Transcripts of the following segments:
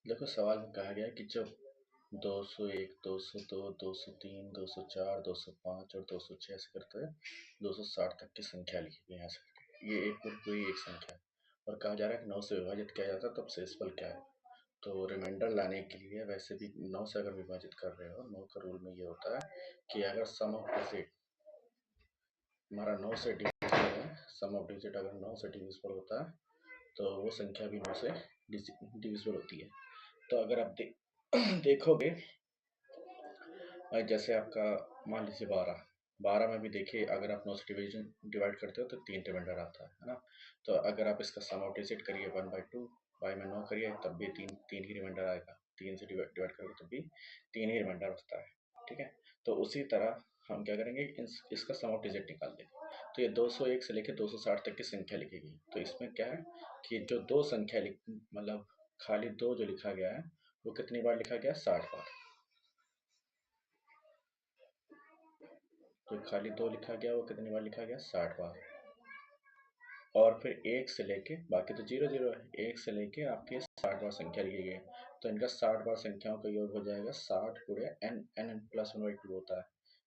देखो सवाल में कहा गया है कि जब 201, 202, 203, 204, 205 और 206 ऐसे करते हुए 260 तक की संख्या लिखी गई है ऐसे करके। ये एक और कोई एक संख्या है और कहा जा रहा है कि 9 से विभाजित किया जाता है तब शेषफल क्या है। तो रिमाइंडर लाने के लिए वैसे भी 9 से अगर विभाजित कर रहे हो, 9 का रूल में ये होता है कि अगर सम ऑफ डिजिट हमारा 9 से डिविजिबल है, सम ऑफ डिजिट अगर 9 से डिविजिबल होता है तो वो संख्या भी 9 से डिविजिबल होती है। तो अगर आप देखोगे जैसे आपका मान लीजिए 12 में भी देखिए अगर आप 9 से डिवाइड करते हो तो 3 रिमाइंडर आता है ना। तो अगर आप इसका सम ऑफ डिजिट करिए 1/2, बाई में 9 करिए तब भी तीन ही रिमाइंडर आएगा। 3 से डिवाइड करोगे तब भी 3 ही रिमाइंडर बचता है। ठीक है, तो उसी तरह हम क्या करेंगे, इसका सम ऑफ डिजिट निकाल देंगे। तो ये 201 से लेकर 260 तक की संख्या लिखेगी। तो इसमें क्या है कि जो दो संख्या मतलब खाली दो जो लिखा गया है वो कितनी बार लिखा गया, 60 बार। तो खाली दो लिखा गया वो कितनी बार लिखा गया, 60 बार। और फिर एक से लेके बाकी तो 0 0 है, एक से लेके आपके 60 बार संख्या लिखी गई है। तो इनका 60 बार संख्याओं का योग हो जाएगा 60 गुणे n, n प्लस 1/2 होता है।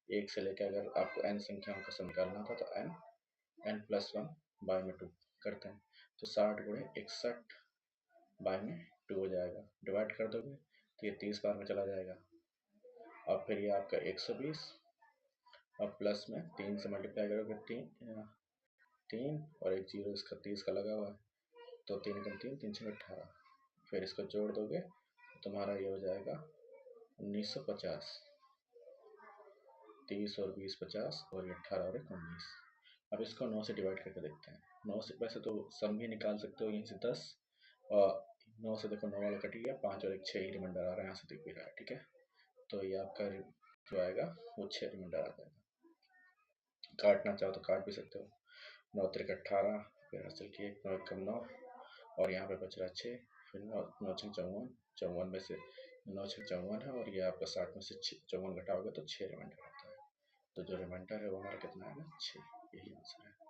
एक से लेके अगर आपको n संख्याओं का सम निकालना था तो n प्लस 1 बाय में 2 करते हैं। तो 60 गुणे 61 बाय में 2 हो जाएगा। डिवाइड कर दोगे तो ये 30 बार में चला जाएगा। और फिर ये आपका 120 और प्लस में 3 से मल्टीप्लाई करोगे, 3 और एक 0 इसका 30 का लगा हुआ है, तो 3 कम 3, 3 6 18। फिर इसको जोड़ दोगे तो तुम्हारा ये हो जाएगा 1950। 30 और 20 50 और ये 18 और 19। अब इसको 9 से डिवाइड करके देखते हैं। 9 से वैसे तो सम भी निकाल सकते हो, यहीं से 10 और 9 से देखो 9 वाला कट गया, 5 और एक 6 ही रिमाइंडर आ रहा है, यहाँ से दिख भी रहा है। ठीक है, तो ये आपका जो आएगा वो 6 रिमाइंडर आ जाएगा। काटना चाहो तो काट भी सकते हो। 9 त्रिक 18, फिर हासिल किए 9 एकम 9 और यहाँ पे बच रहा 6, फिर 9 6 54, 54 में से 9 6 54 है और ये आपका 60 में से 54 घटाओगे तो 6 रिमाइंडर आता है। तो जो रिमाइंडर है वो हमारा कितना है ना, 6। यही आंसर है।